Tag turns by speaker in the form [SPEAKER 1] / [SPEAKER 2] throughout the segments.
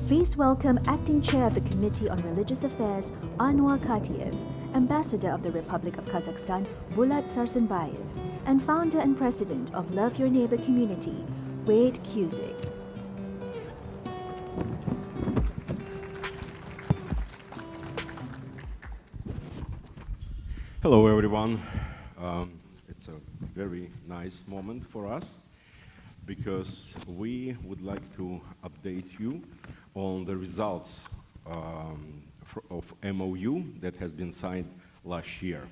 [SPEAKER 1] Please welcome Acting Chair of the Committee on Religious Affairs, Anuar Khatiyev, Ambassador of the Republic of Kazakhstan, Bulat Sarsenbayev, and Founder and President of Love Your Neighbor Community, Kusack.
[SPEAKER 2] Hello, everyone. It's a very nice moment for us because we would like to update you on the results of MOU that has been signed last year.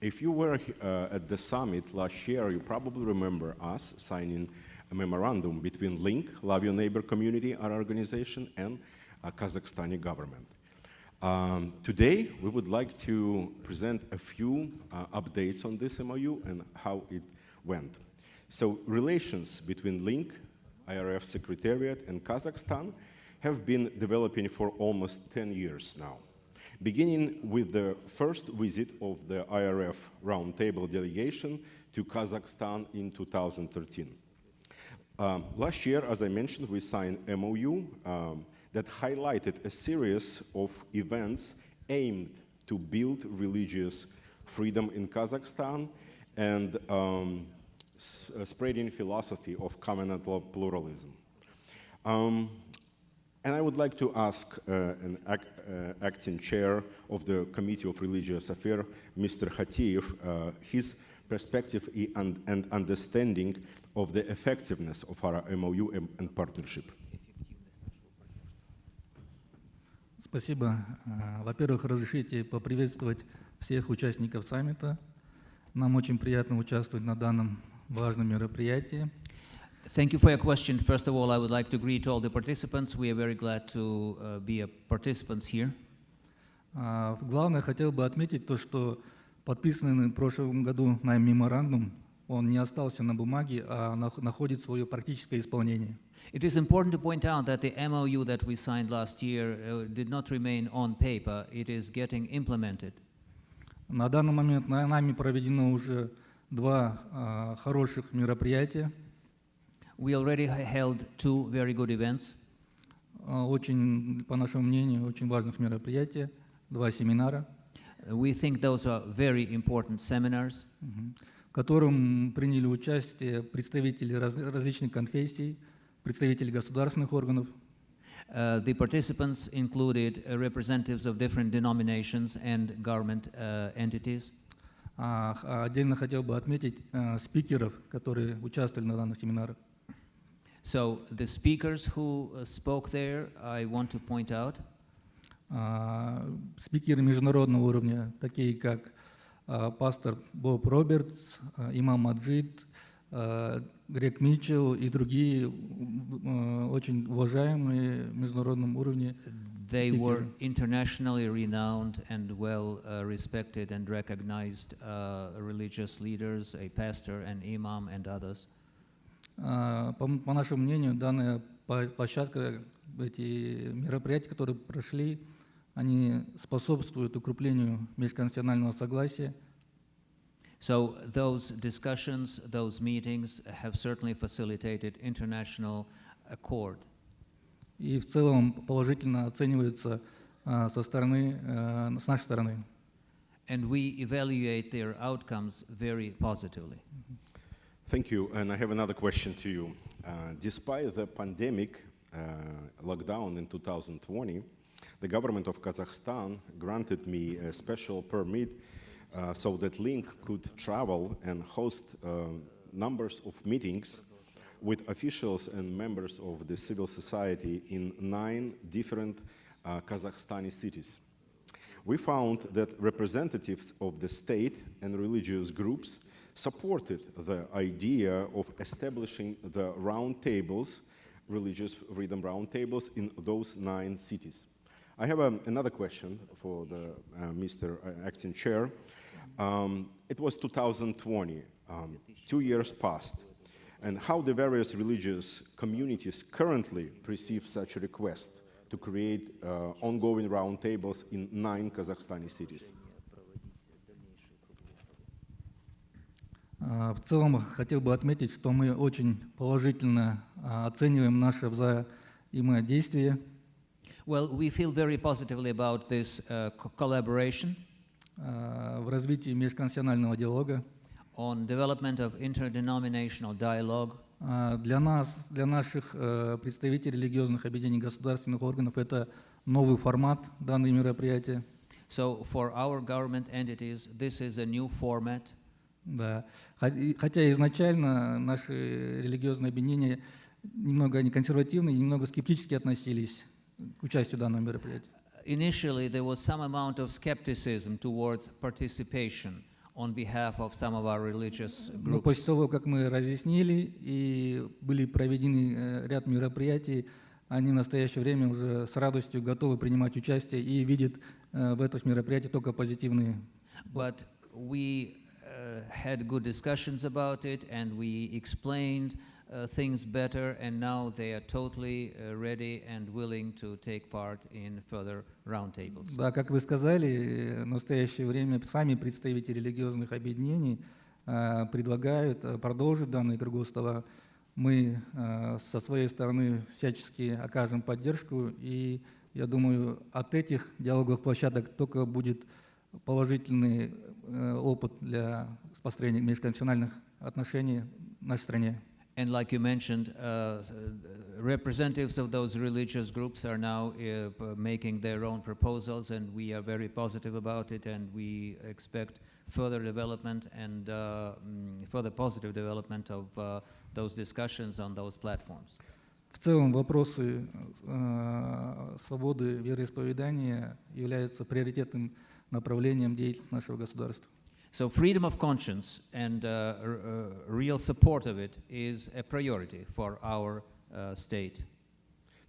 [SPEAKER 2] If you were at the summit last year, you probably remember us signing a memorandum between LINK, Love Your Neighbor Community, our organization, and Kazakhstani government. Today, we would like to present a few updates on this MOU and how it went. So relations between LINK, IRF Secretariat, and Kazakhstan have been developing for almost 10 years now, beginning with the first visit of the IRF Roundtable delegation to Kazakhstan in 2013. Last year, as I mentioned, we signed MOU that highlighted a series of events aimed to build religious freedom in Kazakhstan and spreading philosophy of covenantal pluralism. And I would like to ask an acting chair of the Committee of Religious Affairs, Mr. Khatiyev, his perspective and understanding of the effectiveness of our MOU and partnership.
[SPEAKER 3] Спасибо. Во-первых, разрешите поприветствовать всех участников саммита. Нам очень приятно участвовать на данном важном мероприятии.
[SPEAKER 4] Thank you for your question. First of all, I would like to greet all the participants. We are very glad to be participants here.
[SPEAKER 3] Главное, хотел бы отметить то, что подписанный в прошлом году нами меморандум, он не остался на бумаге, а находит свое практическое исполнение.
[SPEAKER 4] It is important to point out that the MOU that we signed last year did not remain on paper. It is getting implemented.
[SPEAKER 3] На данный момент нами проведено уже два хороших мероприятия.
[SPEAKER 4] We already held two very good events.
[SPEAKER 3] Очень, по нашему мнению, очень важных мероприятия, два семинара.
[SPEAKER 4] We think those are very important seminars.
[SPEAKER 3] В котором приняли участие представители различных конфессий, представители государственных органов.
[SPEAKER 4] The participants included representatives of different denominations and government entities.
[SPEAKER 3] Отдельно хотел бы отметить спикеров, которые участвовали на данных семинарах.
[SPEAKER 4] So the speakers who spoke there, I want to point out.
[SPEAKER 3] Спикеры международного уровня, такие как пастор Боб Робертс, имам Маджид, Грег Митчелл и другие очень уважаемые в международном уровне.
[SPEAKER 4] They were internationally renowned and well respected and recognized religious leaders, a pastor, an imam, and others.
[SPEAKER 3] По нашему мнению, данная площадка, эти мероприятия, которые прошли, они способствуют укреплению межконфессионального согласия.
[SPEAKER 4] So those discussions, those meetings have certainly facilitated international accord.
[SPEAKER 3] И в целом положительно оцениваются с нашей стороны.
[SPEAKER 4] And we evaluate their outcomes very positively.
[SPEAKER 2] Thank you, and I have another question to you. Despite the pandemic lockdown in 2020, the government of Kazakhstan granted me a special permit so that LINK could travel and host numbers of meetings with officials and members of the civil society in 9 different Kazakhstani cities. We found that representatives of the state and religious groups supported the idea of establishing the roundtables, religious freedom roundtables, in those 9 cities. I have another question for the Mr. Acting Chair. It was 2020, 2 years passed, and how the various religious communities currently perceive such a request to create ongoing roundtables in 9 Kazakhstani cities.
[SPEAKER 3] В целом хотел бы отметить, что мы очень положительно оцениваем наше взаимодействие
[SPEAKER 4] Well, we feel very positively about this collaboration
[SPEAKER 3] в развитии межконфессионального диалога.
[SPEAKER 4] on development of interdenominational dialogue.
[SPEAKER 3] Для нас, для наших представителей религиозных объединений государственных органов, это новый формат данного мероприятия.
[SPEAKER 4] So for our government entities, this is a new format.
[SPEAKER 3] Да. Хотя изначально наши религиозные объединения немного они консервативные, немного скептически относились к участию в данном мероприятии.
[SPEAKER 4] Initially, there was some amount of skepticism towards participation on behalf of some of our religious
[SPEAKER 3] Но
[SPEAKER 4] groups.
[SPEAKER 3] после того, как мы разъяснили и были проведены ряд мероприятий, они в настоящее время уже с радостью готовы принимать участие и видят в этих мероприятиях только позитивные.
[SPEAKER 4] But we had good discussions about it, and we explained things better, and now they are totally ready and willing to take part in further roundtables.
[SPEAKER 3] Да, как вы сказали, в настоящее время сами представители религиозных объединений предлагают продолжить данные круглые стола. Мы со своей стороны всячески окажем поддержку, и я думаю, от этих диалоговых площадок только будет положительный опыт для построения межконфессиональных отношений в нашей стране.
[SPEAKER 4] And like you mentioned, representatives of those religious groups are now making their own proposals, and we are very positive about it, and we expect further development and further positive development of those discussions on those platforms.
[SPEAKER 3] В целом вопросы свободы вероисповедания являются приоритетным направлением деятельности нашего государства.
[SPEAKER 4] So freedom of conscience and real support of it is a priority for our state.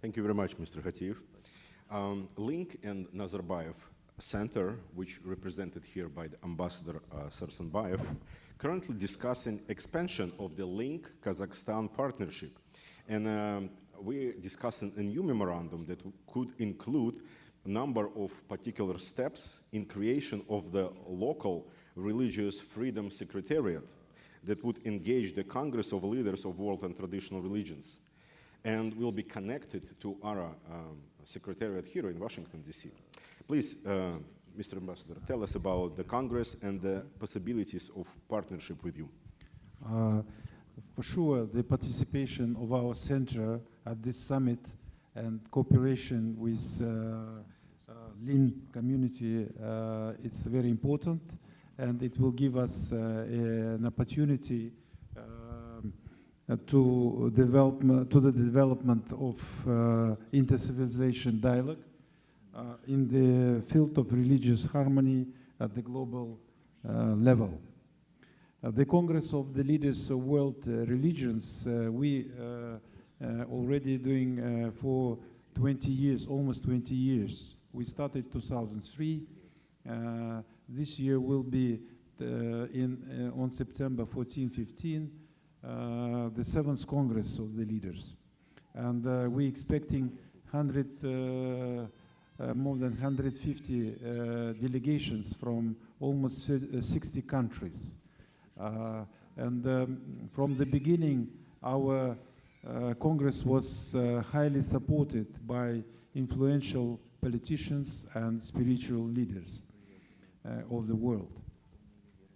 [SPEAKER 2] Thank you very much, Mr. Khatiyev. Link and Nazarbayev Center, which represented here by the Ambassador Sarsenbayev, currently discussing expansion of the Link Kazakhstan partnership. And we're discussing a new memorandum that could include a number of particular steps in creation of the local Religious Freedom Secretariat that would engage the Congress of Leaders of World and Traditional Religions and will be connected to our secretariat here in Washington, D.C. Please, Mr. Ambassador, tell us about the Congress and the possibilities of partnership with you.
[SPEAKER 5] For sure, the participation of our center at this summit and cooperation with Lin community, it's very important. And it will give us an opportunity to the development of inter-civilization dialogue in the field of religious harmony at the global level. The Congress of the Leaders of World Religions, we already doing for 20 years, almost 20 years. We started 2003. This year will be on September 14-15, the 7th Congress of the Leaders. And we're expecting more than 150 delegations from almost 60 countries. And from the beginning, our Congress was highly supported by influential politicians and spiritual leaders of the world.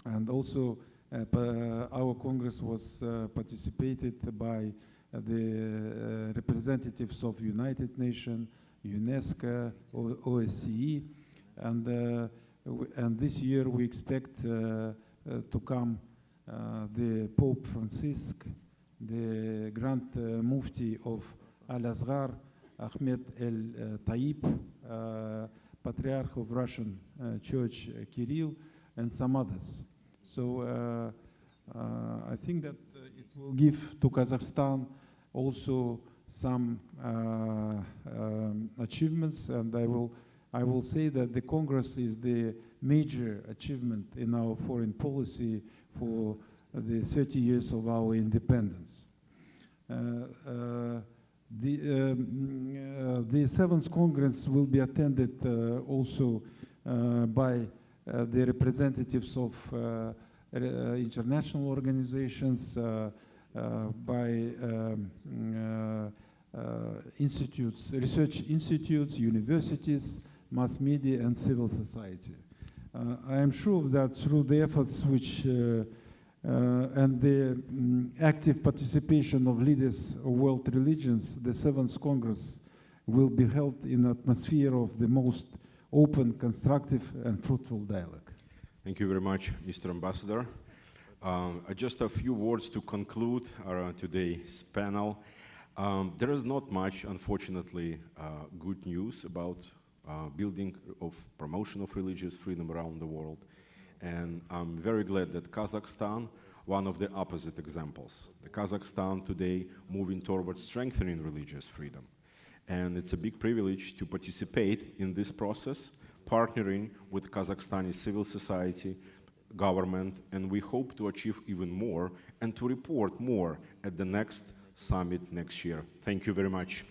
[SPEAKER 5] And also our Congress was participated by the representatives of United Nations, UNESCO, OSCE, and this year we expect to come the Pope Francis, the Grand Mufti of Al-Azhar, Ahmed El-Taib, Patriarch of Russian Church Kirill, and some others. So I think that it will give to Kazakhstan also some achievements, and I will say that the Congress is the major achievement in our foreign policy for the 30 years of our independence. The 7th Congress will be attended also by the representatives of international organizations, by institutes, research institutes, universities, mass media, and civil society. I am sure that through the efforts which and the active participation of leaders of world religions, the 7th Congress will be held in an atmosphere of the most open, constructive, and fruitful dialogue.
[SPEAKER 2] Thank you very much, Mr. Ambassador. Just a few words to conclude today's panel. There is not much, unfortunately, good news about building of promotion of religious freedom around the world. And I'm very glad that Kazakhstan, one of the opposite examples. The Kazakhstan today moving towards strengthening religious freedom. And it's a big privilege to participate in this process, partnering with Kazakhstani civil society, government, and we hope to achieve even more and to report more at the next summit next year. Thank you very much.